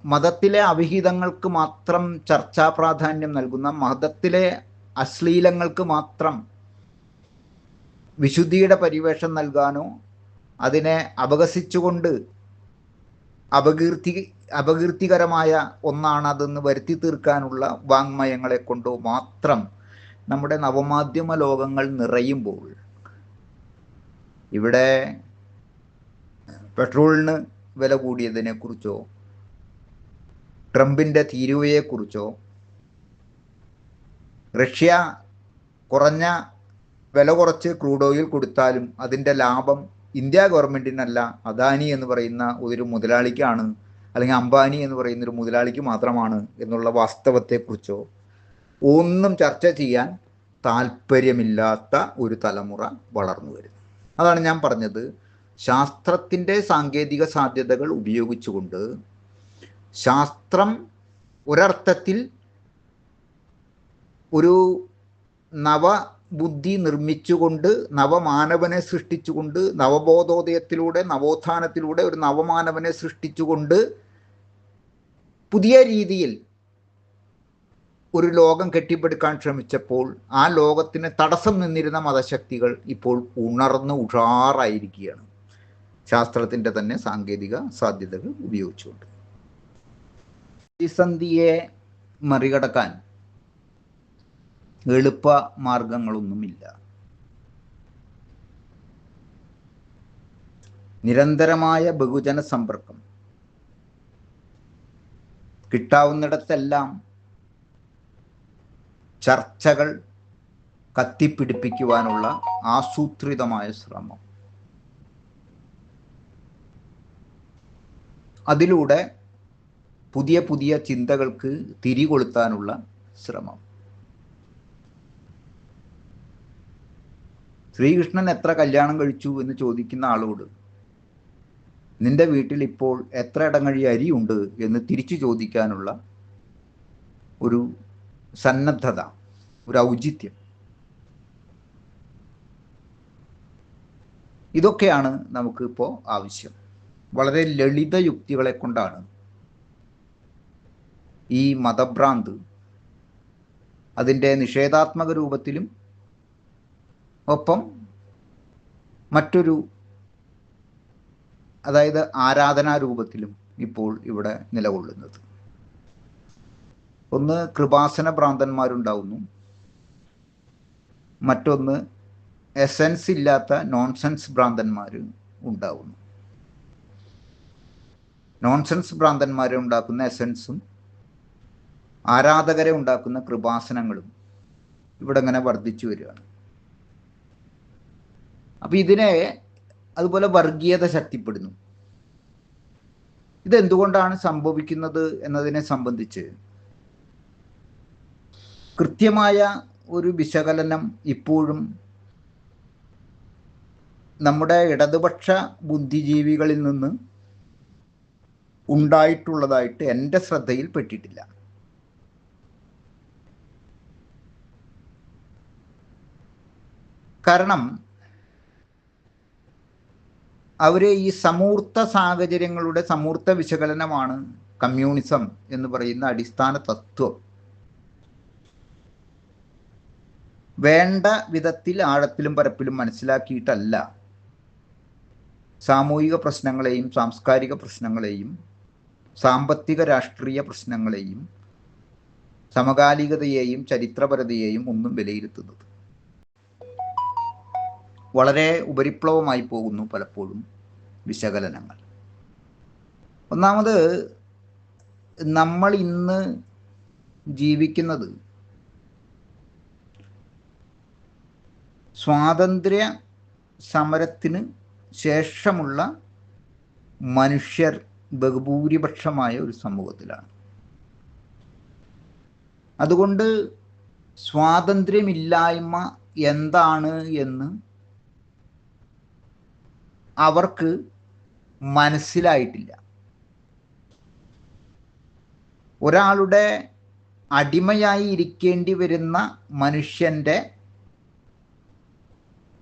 S1: മതത്തിലെ അവിഹിതങ്ങൾക്ക് മാത്രം ചർച്ചാ പ്രാധാന്യം നൽകുന്ന, മതത്തിലെ അശ്ലീലങ്ങൾക്ക് മാത്രം വിശുദ്ധിയുടെ പരിവേഷം നൽകാനോ അതിനെ അപകസിച്ചുകൊണ്ട് അപകീർത്തികരമായ ഒന്നാണ് അതെന്ന് വരുത്തി തീർക്കാനുള്ള വാങ്മയങ്ങളെ കൊണ്ടോ മാത്രം നമ്മുടെ നവമാധ്യമ ലോകങ്ങൾ നിറയുമ്പോൾ ഇവിടെ പെട്രോളിന് വില കൂടിയതിനെക്കുറിച്ചോ ട്രംപിൻ്റെ തീരുവയെക്കുറിച്ചോ റഷ്യ കുറഞ്ഞ വില കുറച്ച് ക്രൂഡ് ഓയിൽ കൊടുത്താലും അതിൻ്റെ ലാഭം ഇന്ത്യ ഗവൺമെൻറ്റിനല്ല, അദാനി എന്ന് പറയുന്ന ഒരു മുതലാളിക്കാണ്, അല്ലെങ്കിൽ അംബാനി എന്ന് പറയുന്ന ഒരു മുതലാളിക്ക് മാത്രമാണ് എന്നുള്ള വാസ്തവത്തെക്കുറിച്ചോ ഒന്നും ചർച്ച ചെയ്യാൻ താല്പര്യമില്ലാത്ത ഒരു തലമുറ വളർന്നു വരുന്നു. അതാണ് ഞാൻ പറഞ്ഞത്, ശാസ്ത്രത്തിൻ്റെ സാങ്കേതിക സാധ്യതകൾ ഉപയോഗിച്ചുകൊണ്ട് ശാസ്ത്രം ഒരർത്ഥത്തിൽ ഒരു നവബുദ്ധി നിർമ്മിച്ചുകൊണ്ട്, നവമാനവനെ സൃഷ്ടിച്ചുകൊണ്ട്, നവബോധോദയത്തിലൂടെ, നവോത്ഥാനത്തിലൂടെ ഒരു നവമാനവനെ സൃഷ്ടിച്ചുകൊണ്ട് പുതിയ രീതിയിൽ ഒരു ലോകം കെട്ടിപ്പടുക്കാൻ ശ്രമിച്ചപ്പോൾ ആ ലോകത്തിന് തടസ്സം നിന്നിരുന്ന മതശക്തികൾ ഇപ്പോൾ ഉണർന്ന് ഉഷാറായിരിക്കുകയാണ്, ശാസ്ത്രത്തിൻ്റെ തന്നെ സാങ്കേതിക സാധ്യതകൾ ഉപയോഗിച്ചുകൊണ്ട്. പ്രതിസന്ധിയെ മറികടക്കാൻ എളുപ്പ മാർഗങ്ങളൊന്നുമില്ല. നിരന്തരമായ ബഹുജന സമ്പർക്കം, കിട്ടാവുന്നിടത്തെല്ലാം ചർച്ചകൾ കത്തിപ്പിടിപ്പിക്കുവാനുള്ള ആസൂത്രിതമായ ശ്രമം, അതിലൂടെ പുതിയ പുതിയ ചിന്തകൾക്ക് തിരികൊളുത്താനുള്ള ശ്രമം. ശ്രീകൃഷ്ണൻ എത്ര കല്യാണം കഴിച്ചു എന്ന് ചോദിക്കുന്ന ആളോട് നിന്റെ വീട്ടിൽ ഇപ്പോൾ എത്ര ഇടങ്ങഴി അരിയുണ്ട് എന്ന് തിരിച്ചു ചോദിക്കാനുള്ള ഒരു സന്നദ്ധത, ഒരു ഔചിത്യം, ഇതൊക്കെയാണ് നമുക്ക് ഇപ്പോൾ ആവശ്യം. വളരെ ലളിത യുക്തികളെ കൊണ്ടാണ് ഈ മതഭ്രാന്ത് അതിൻ്റെ നിഷേധാത്മക രൂപത്തിലും ഒപ്പം മറ്റൊരു, അതായത് ആരാധനാരൂപത്തിലും ഇപ്പോൾ ഇവിടെ നിലകൊള്ളുന്നത്. ഒന്ന് കൃപാസന ഭ്രാന്തന്മാരുണ്ടാവുന്നു, മറ്റൊന്ന് എസൻസ് ഇല്ലാത്ത നോൺസെൻസ് ഭ്രാന്തന്മാർ ഉണ്ടാവുന്നു. നോൺസെൻസ് ഭ്രാന്തന്മാരെ ഉണ്ടാക്കുന്ന എസൻസും ആരാധകരെ ഉണ്ടാക്കുന്ന കൃപാസനങ്ങളും ഇവിടെ ഇങ്ങനെ വർദ്ധിച്ചു വരികയാണ്. അപ്പം ഇതിനെ അതുപോലെ വർഗീയത ശക്തിപ്പെടുന്നു. ഇതെന്തുകൊണ്ടാണ് സംഭവിക്കുന്നത് എന്നതിനെ സംബന്ധിച്ച് കൃത്യമായ ഒരു വിശകലനം ഇപ്പോഴും നമ്മുടെ ഇടതുപക്ഷ ബുദ്ധിജീവികളിൽ നിന്ന് ഉണ്ടായിട്ടുള്ളതായിട്ട് എൻ്റെ ശ്രദ്ധയിൽപ്പെട്ടിട്ടില്ല. കാരണം അവർ ഈ സമൂർത്ത സാഹചര്യങ്ങളുടെ സമൂർത്ത വിശകലനമാണ് കമ്മ്യൂണിസം എന്ന് പറയുന്ന അടിസ്ഥാന തത്വം. വേണ്ട വിധത്തിൽ ആഴത്തിലും പരപ്പിലും മനസ്സിലാക്കിയിട്ടല്ല സാമൂഹിക പ്രശ്നങ്ങളെയും സാംസ്കാരിക പ്രശ്നങ്ങളെയും സാമ്പത്തിക രാഷ്ട്രീയ പ്രശ്നങ്ങളെയും സമകാലികതയെയും ചരിത്രപരതയെയും ഒന്നും വിലയിരുത്തുന്നത്. വളരെ ഉപരിപ്ലവമായി പോകുന്നു പലപ്പോഴും വിശകലനങ്ങൾ. ഒന്നാമത്, നമ്മൾ ഇന്ന് ജീവിക്കുന്നത് സ്വാതന്ത്ര്യ സമരത്തിന് ശേഷമുള്ള മനുഷ്യർ ബഹുഭൂരിപക്ഷമായ ഒരു സമൂഹത്തിലാണ്. അതുകൊണ്ട് സ്വാതന്ത്ര്യമില്ലായ്മ എന്താണ് എന്ന് അവർക്ക് മനസ്സിലായിട്ടില്ല. ഒരാളുടെ അടിമയായി ഇരിക്കേണ്ടി വരുന്ന മനുഷ്യൻ്റെ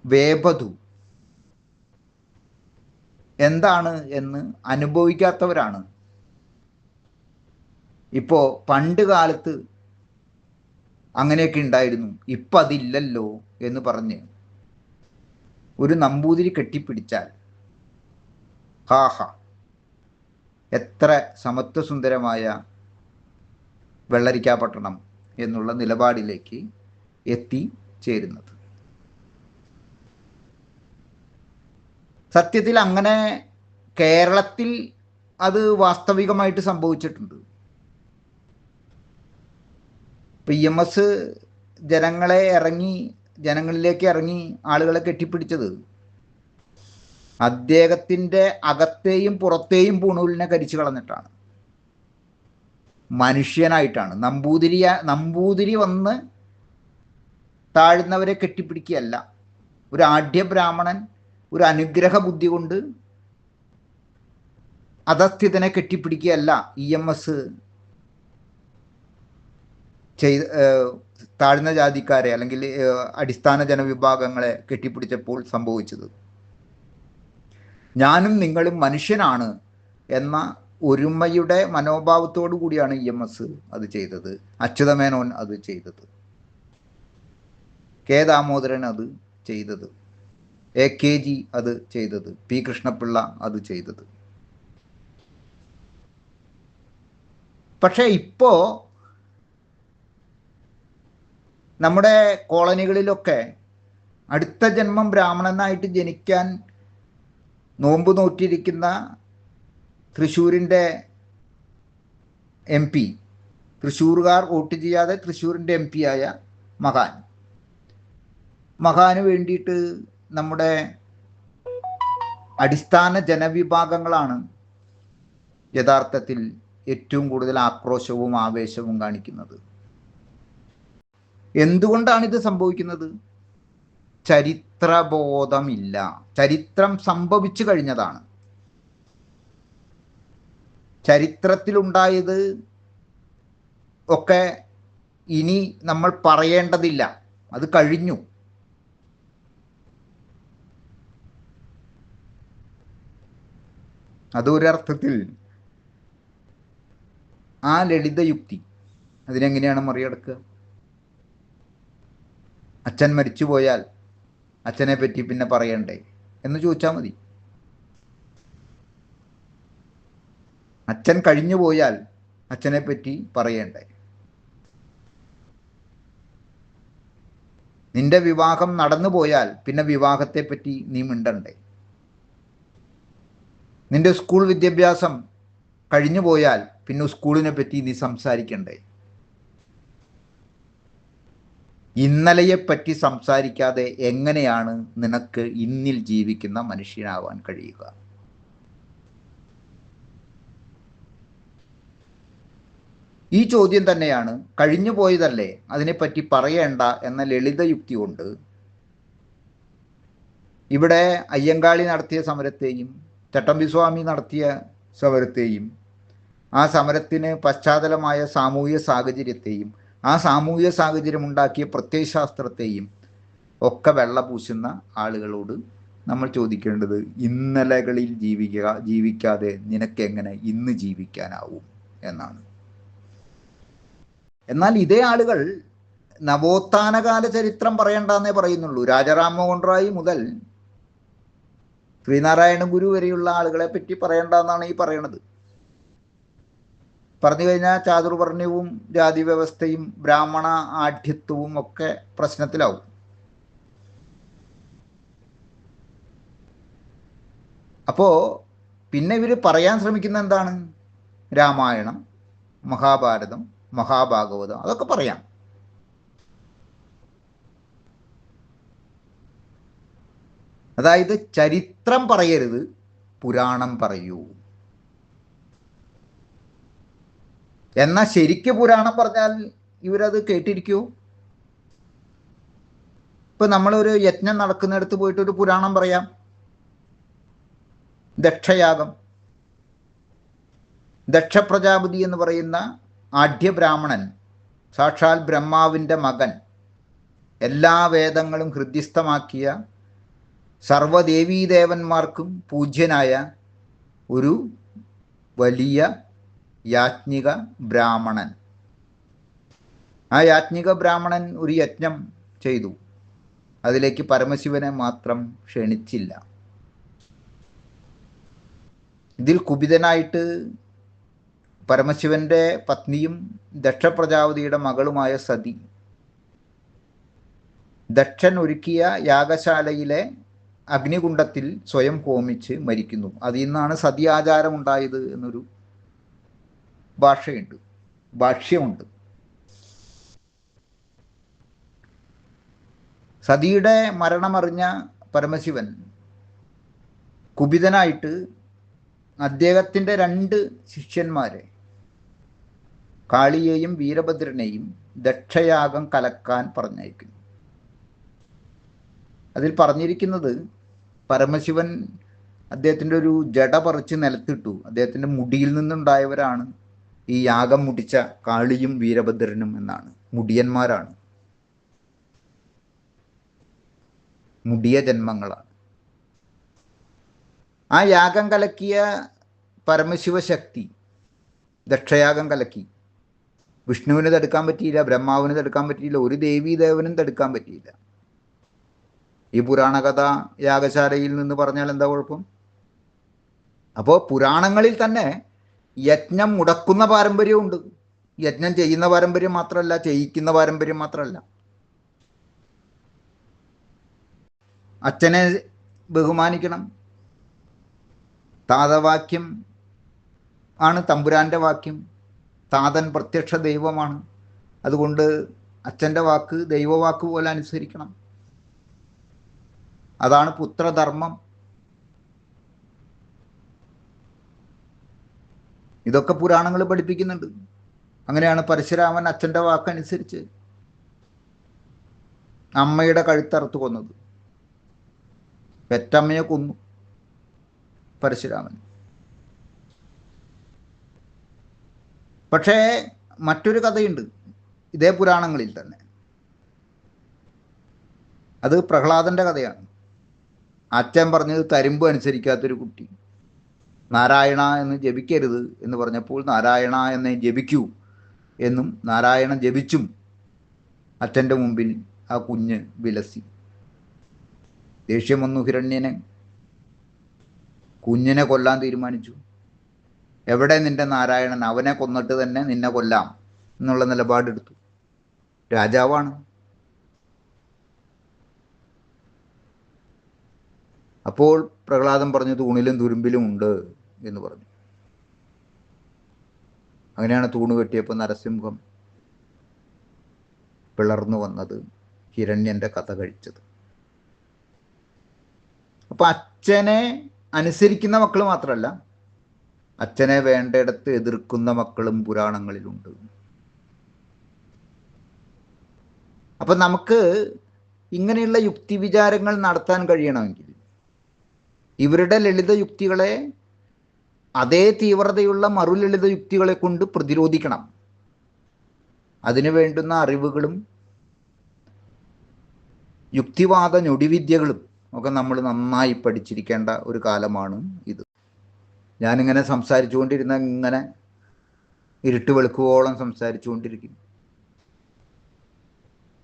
S1: വേപതു എന്താണ് എന്ന് അനുഭവിക്കാത്തവരാണ്. ഇപ്പോൾ പണ്ട് കാലത്ത് അങ്ങനെയൊക്കെ ഉണ്ടായിരുന്നു, ഇപ്പം അതില്ലല്ലോ എന്ന് പറഞ്ഞ് ഒരു നമ്പൂതിരി കെട്ടിപ്പിടിച്ചാൽ ഹാഹ എത്ര സമത്വസുന്ദരമായ വെള്ളരിക്കാപട്ടണം എന്നുള്ള നിലപാടിലേക്ക് എത്തിച്ചേരുന്നത്. സത്യത്തിൽ അങ്ങനെ കേരളത്തിൽ അത് വാസ്തവികമായിട്ട് സംഭവിച്ചിട്ടുണ്ട്. ഇപ്പം EMS ജനങ്ങളിലേക്ക് ഇറങ്ങി ആളുകളെ കെട്ടിപ്പിടിച്ചത് അദ്ദേഹത്തിൻ്റെ അകത്തെയും പുറത്തെയും പൂണൂലിനെ കരിച്ചു കളഞ്ഞിട്ടാണ്, മനുഷ്യനായിട്ടാണ്. നമ്പൂതിരി വന്ന് താഴ്ന്നവരെ കെട്ടിപ്പിടിക്കുകയല്ല. ഒരു ആഢ്യ ബ്രാഹ്മണൻ ഒരു അനുഗ്രഹ ബുദ്ധി കൊണ്ട് അധസ്ഥിതനെ കെട്ടിപ്പിടിക്കുകയല്ല EMS താഴ്ന്ന ജാതിക്കാരെ അല്ലെങ്കിൽ അടിസ്ഥാന ജനവിഭാഗങ്ങളെ കെട്ടിപ്പിടിച്ചപ്പോൾ സംഭവിച്ചത്. ഞാനും നിങ്ങളും മനുഷ്യനാണ് എന്ന ഒരുമയുടെ മനോഭാവത്തോടു കൂടിയാണ് EMS അത് ചെയ്തത്. അച്യുതമേനോൻ അത് ചെയ്തത്, കെ ദാമോദരൻ അത് ചെയ്തത്, AKG അത് ചെയ്തത്, P കൃഷ്ണപിള്ള അത് ചെയ്തത്. പക്ഷേ ഇപ്പോൾ നമ്മുടെ കോളനികളിലൊക്കെ അടുത്ത ജന്മം ബ്രാഹ്മണനായിട്ട് ജനിക്കാൻ നോമ്പ് നോറ്റിരിക്കുന്ന തൃശ്ശൂരിൻ്റെ MP, തൃശ്ശൂർകാർ വോട്ട് ചെയ്യാതെ തൃശ്ശൂരിൻ്റെ MP ആയ മഹാന് വേണ്ടിയിട്ട് നമ്മുടെ അടിസ്ഥാന ജനവിഭാഗങ്ങളാണ് യഥാർത്ഥത്തിൽ ഏറ്റവും കൂടുതൽ ആക്രോശവും ആവേശവും കാണിക്കുന്നത്. എന്തുകൊണ്ടാണിത് സംഭവിക്കുന്നത്? ചരിത്രബോധമില്ല. ചരിത്രം സംഭവിച്ചു കഴിഞ്ഞതാണ്. ചരിത്രത്തിലുണ്ടായത് ഒക്കെ ഇനി നമ്മൾ പറയേണ്ടതില്ല, അത് കഴിഞ്ഞു. അതൊരർത്ഥത്തിൽ ആ ലളിതയുക്തി അതിനെങ്ങനെയാണ് മറികടക്കുക? അച്ഛൻ മരിച്ചുപോയാൽ അച്ഛനെ പറ്റി പിന്നെ പറയണ്ടേ എന്ന് ചോദിച്ചാൽ മതി. അച്ഛൻ കഴിഞ്ഞു പോയാൽ അച്ഛനെ പറ്റി പറയണ്ടേ? നിന്റെ വിവാഹം നടന്നു പോയാൽ പിന്നെ വിവാഹത്തെ പറ്റി നീ മിണ്ടണ്ടേ? നിന്റെ സ്കൂൾ വിദ്യാഭ്യാസം കഴിഞ്ഞു പോയാൽ പിന്നെ സ്കൂളിനെ പറ്റി നീ സംസാരിക്കണ്ടേ? ഇന്നലെയെപ്പറ്റി സംസാരിക്കാതെ എങ്ങനെയാണ് നിനക്ക് ഇന്നിൽ ജീവിക്കുന്ന മനുഷ്യനാവാൻ കഴിയുക? ഈ ചോദ്യം തന്നെയാണ് കഴിഞ്ഞു പോയതല്ലേ അതിനെപ്പറ്റി പറയേണ്ട എന്ന ലളിതയുക്തി കൊണ്ട് ഇവിടെ അയ്യങ്കാളി നടത്തിയ സമരത്തെയും ചട്ടമ്പിസ്വാമി നടത്തിയ സമരത്തെയും ആ സമരത്തിന് പശ്ചാത്തലമായ സാമൂഹ്യ സാഹചര്യത്തെയും ആ സാമൂഹ്യ സാഹചര്യം ഉണ്ടാക്കിയ പ്രത്യയശാസ്ത്രത്തെയും ഒക്കെ വെള്ളപൂശുന്ന ആളുകളോട് നമ്മൾ ചോദിക്കേണ്ടത് ഇന്നലകളിൽ ജീവിക്കാതെ നിനക്കെങ്ങനെ ഇന്ന് ജീവിക്കാനാവും എന്നാണ്. എന്നാൽ ഇതേ ആളുകൾ നവോത്ഥാനകാല ചരിത്രം പറയണ്ടെന്നേ പറയുന്നുള്ളൂ. രാജാറാം മോഹൻ റായ് മുതൽ ശ്രീനാരായണ ഗുരു വരെയുള്ള ആളുകളെ പറ്റി പറയണ്ടെന്നാണ് ഈ പറയണത്. പറഞ്ഞു കഴിഞ്ഞാൽ ചാതുർവർണ്ണ്യവും ജാതി വ്യവസ്ഥയും ബ്രാഹ്മണ ആഢ്യത്വവും ഒക്കെ പ്രശ്നത്തിലാവും. അപ്പോൾ പിന്നെ ഇവർ പറയാൻ ശ്രമിക്കുന്ന എന്താണ്? രാമായണം, മഹാഭാരതം, മഹാഭാഗവതം അതൊക്കെ പറയാം. അതായത് ചരിത്രം പറയരുത്, പുരാണം പറയൂ. എന്നാൽ ശരിക്ക് പുരാണം പറഞ്ഞാൽ ഇവരത് കേട്ടിരിക്കൂ? ഇപ്പം നമ്മളൊരു യജ്ഞം നടക്കുന്നിടത്ത് പോയിട്ട് ഒരു പുരാണം പറയാം. ദക്ഷയാഗം, ദക്ഷ പ്രജാപതി എന്ന് പറയുന്ന ആഢ്യ ബ്രാഹ്മണൻ, സാക്ഷാൽ ബ്രഹ്മാവിൻ്റെ മകൻ, എല്ലാ വേദങ്ങളും ഹൃദ്യസ്ഥമാക്കിയ സർവദേവീദേവന്മാർക്കും പൂജ്യനായ ഒരു വലിയ യാജ്ഞിക ബ്രാഹ്മണൻ. ആ യാജ്ഞിക ബ്രാഹ്മണൻ ഒരു യജ്ഞം ചെയ്തു. അതിലേക്ക് പരമശിവനെ മാത്രം ക്ഷണിച്ചില്ല. ഇതിൽ കുപിതനായിട്ട് പരമശിവന്റെ പത്നിയും ദക്ഷ പ്രജാപതിയുടെ മകളുമായ സതി ദക്ഷൻ ഒരുക്കിയ യാഗശാലയിലെ അഗ്നികുണ്ഡത്തിൽ സ്വയം ഹോമിച്ച് മരിക്കുന്നു. അതിൽ നിന്നാണ് സതി ആചാരം ഉണ്ടായത് എന്നൊരു ഭാഷ്യമുണ്ട്. സതിയുടെ മരണമറിഞ്ഞ പരമശിവൻ കുപിതനായിട്ട് അദ്ദേഹത്തിൻ്റെ 2 ശിഷ്യന്മാരെ, കാളിയെയും വീരഭദ്രനെയും ദക്ഷയാഗം കലക്കാൻ പറഞ്ഞയക്കുന്നു. അതിൽ പറഞ്ഞിരിക്കുന്നത് പരമശിവൻ അദ്ദേഹത്തിൻ്റെ ഒരു ജട പറിച്ച് നിലത്തിട്ടു. അദ്ദേഹത്തിൻ്റെ മുടിയിൽ നിന്നുണ്ടായവരാണ് ഈ യാഗം മുടിച്ച കാളിയും വീരഭദ്രനും എന്നാണ്. മുടിയന്മാരാണ്, മുടിയ ജന്മങ്ങളാണ്. ആ യാഗം കലക്കിയ പരമശിവശക്തി ദക്ഷയാഗം കലക്കി. വിഷ്ണുവിന് തടുക്കാൻ പറ്റിയില്ല, ബ്രഹ്മാവിന് തടുക്കാൻ പറ്റിയില്ല, ഒരു ദേവീദേവനും തടുക്കാൻ പറ്റിയില്ല. ഈ പുരാണകഥ യാഗശാലയിൽ നിന്ന് പറഞ്ഞാൽ എന്താ കുഴപ്പം? അപ്പോൾ പുരാണങ്ങളിൽ തന്നെ യജ്ഞം മുടക്കുന്ന പാരമ്പര്യമുണ്ട്. യജ്ഞം ചെയ്യുന്ന പാരമ്പര്യം മാത്രമല്ല, ചെയ്യിക്കുന്ന പാരമ്പര്യം മാത്രമല്ല. അച്ഛനെ ബഹുമാനിക്കണം. താതവാക്യം ആണ് തമ്പുരാൻ്റെ വാക്യം. താതൻ പ്രത്യക്ഷ ദൈവമാണ്. അതുകൊണ്ട് അച്ഛൻ്റെ വാക്ക് ദൈവവാക്ക് പോലെ അനുസരിക്കണം. അതാണ് പുത്രധർമ്മം. ഇതൊക്കെ പുരാണങ്ങൾ പഠിപ്പിക്കുന്നുണ്ട്. അങ്ങനെയാണ് പരശുരാമൻ അച്ഛൻ്റെ വാക്കനുസരിച്ച് അമ്മയുടെ കഴുത്തറുത്ത് കൊന്നത്. പെറ്റമ്മയെ കൊന്നു പരശുരാമൻ. പക്ഷേ മറ്റൊരു കഥയുണ്ട് ഇതേ പുരാണങ്ങളിൽ തന്നെ. അത് പ്രഹ്ലാദൻ്റെ കഥയാണ്. അച്ഛൻ പറഞ്ഞത് തരുമ്പ് അനുസരിക്കാത്തൊരു കുട്ടി. നാരായണ എന്ന് ജപിക്കരുത് എന്ന് പറഞ്ഞപ്പോൾ നാരായണ എന്നെ ജപിക്കൂ എന്നും നാരായണൻ ജപിച്ചും അച്ഛൻ്റെ മുമ്പിൽ ആ കുഞ്ഞ് വിലസി. ദേഷ്യം വന്നു ഹിരണ്യനെ. കുഞ്ഞിനെ കൊല്ലാൻ തീരുമാനിച്ചു. എവിടെ നിന്റെ നാരായണൻ? അവനെ കൊന്നിട്ട് തന്നെ നിന്നെ കൊല്ലാം എന്നുള്ള നിലപാടെടുത്തു. രാജാവാണ്. അപ്പോൾ പ്രഹ്ലാദൻ പറഞ്ഞു തൂണിലും തുരുമ്പിലും ഉണ്ട് എന്ന് പറഞ്ഞു. അങ്ങനെയാണ് തൂണ് കെട്ടിയപ്പോൾ നരസിംഹം പിളർന്നു വന്നത്, ഹിരണ്യൻ്റെ കഥ കഴിച്ചത്. അപ്പൊ അച്ഛനെ അനുസരിക്കുന്ന മക്കൾ മാത്രമല്ല, അച്ഛനെ വേണ്ടയിടത്ത് എതിർക്കുന്ന മക്കളും പുരാണങ്ങളിലുണ്ട്. അപ്പൊ നമുക്ക് ഇങ്ങനെയുള്ള യുക്തിവിചാരങ്ങൾ നടത്താൻ കഴിയണമെങ്കിൽ ഇവരുടെ ലളിത യുക്തികളെ അതേ തീവ്രതയുള്ള മറുലളിത യുക്തികളെ കൊണ്ട് പ്രതിരോധിക്കണം. അതിനു വേണ്ടുന്ന അറിവുകളും യുക്തിവാദ ഞൊടിവിദ്യകളും ഒക്കെ നമ്മൾ നന്നായി പഠിച്ചിരിക്കേണ്ട ഒരു കാലമാണ് ഇത്. ഞാനിങ്ങനെ സംസാരിച്ചുകൊണ്ടിരുന്ന ഇങ്ങനെ ഇരുട്ട് വെളുക്കുവോളം സംസാരിച്ചുകൊണ്ടിരിക്കും.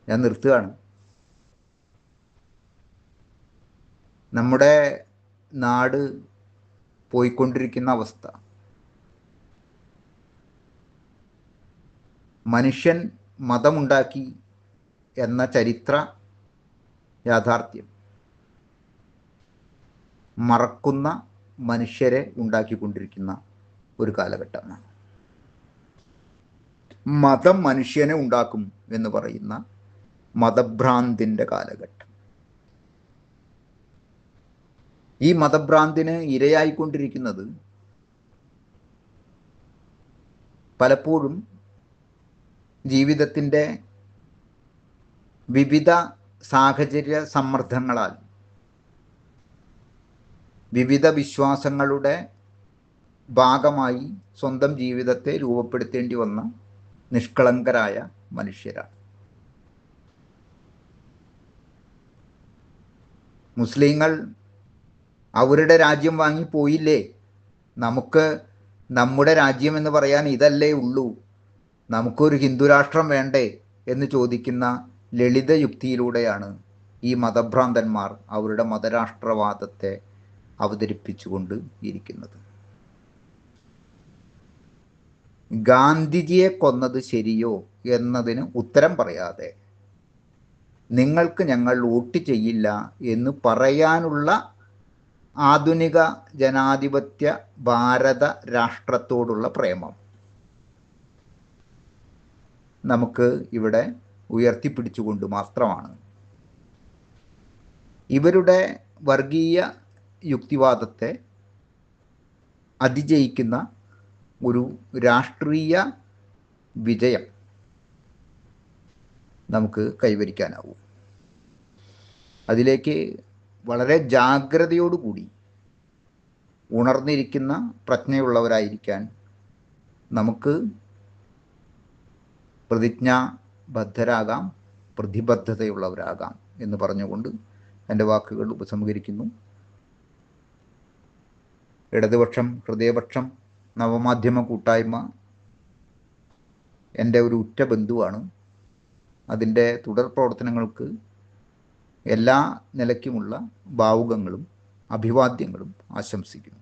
S1: ഞാൻ നിർത്തുകയാണ്. നമ്മുടെ നാട് പോയിക്കൊണ്ടിരിക്കുന്ന അവസ്ഥ, മനുഷ്യൻ മതമുണ്ടാക്കി എന്ന ചരിത്ര യാഥാർത്ഥ്യം മറക്കുന്ന മനുഷ്യരെ ഉണ്ടാക്കിക്കൊണ്ടിരിക്കുന്ന ഒരു കാലഘട്ടമാണ്. മതം മനുഷ്യനെ ഉണ്ടാക്കും എന്ന് പറയുന്ന മതഭ്രാന്തിൻ്റെ കാലഘട്ടം. ഈ മതഭ്രാന്തിന് ഇരയായിക്കൊണ്ടിരിക്കുന്നത് പലപ്പോഴും ജീവിതത്തിൻ്റെ വിവിധ സാഹചര്യ സമ്മർദ്ദങ്ങളാൽ, വിവിധ വിശ്വാസങ്ങളുടെ ഭാഗമായി സ്വന്തം ജീവിതത്തെ രൂപപ്പെടുത്തേണ്ടി വന്ന നിഷ്കളങ്കരായ മനുഷ്യരാണ്. മുസ്ലിങ്ങൾ അവരുടെ രാജ്യം വാങ്ങിപ്പോയില്ലേ, നമുക്ക് നമ്മുടെ രാജ്യം എന്ന് പറയാൻ ഇതല്ലേ ഉള്ളൂ, നമുക്കൊരു ഹിന്ദുരാഷ്ട്രം വേണ്ടേ എന്ന് ചോദിക്കുന്ന ലളിത യുക്തിയിലൂടെയാണ് ഈ മതഭ്രാന്തന്മാർ അവരുടെ മതരാഷ്ട്രവാദത്തെ അവതരിപ്പിച്ചുകൊണ്ട് ഇരിക്കുന്നത്. ഗാന്ധിജിയെ കൊന്നത് ശരിയോ എന്നതിന് ഉത്തരം പറയാതെ നിങ്ങൾക്ക് ഞങ്ങൾ വോട്ട് ചെയ്യില്ല എന്ന് പറയാനുള്ള ആധുനിക ജനാധിപത്യ ഭാരത രാഷ്ട്രത്തോടുള്ള പ്രേമം നമുക്ക് ഇവിടെ ഉയർത്തിപ്പിടിച്ചുകൊണ്ട് മാത്രമാണ്. ഇവരുടെ വർഗീയ യുക്തിവാദത്തെ അതിജയിക്കുന്ന ഒരു രാഷ്ട്രീയ വിജയം നമുക്ക് കൈവരിക്കാനാവും. അതിലേക്ക് വളരെ ജാഗ്രതയോടുകൂടി ഉണർന്നിരിക്കുന്ന പ്രജ്ഞയുള്ളവരായിരിക്കാൻ നമുക്ക് പ്രതിജ്ഞാബദ്ധരാകാം, പ്രതിബദ്ധതയുള്ളവരാകാം എന്ന് പറഞ്ഞുകൊണ്ട് എൻ്റെ വാക്കുകൾ ഉപസംഹരിക്കുന്നു. ഇടതുപക്ഷം ഹൃദയപക്ഷം നവമാധ്യമ കൂട്ടായ്മ എൻ്റെ ഒരു ഉറ്റ ബന്ധുവാണ്. അതിൻ്റെ തുടർ പ്രവർത്തനങ്ങൾക്ക് എല്ലാ നിലയ്ക്കുമുള്ള ഭാവുകങ്ങളും അഭിവാദ്യങ്ങളും ആശംസിക്കുന്നു.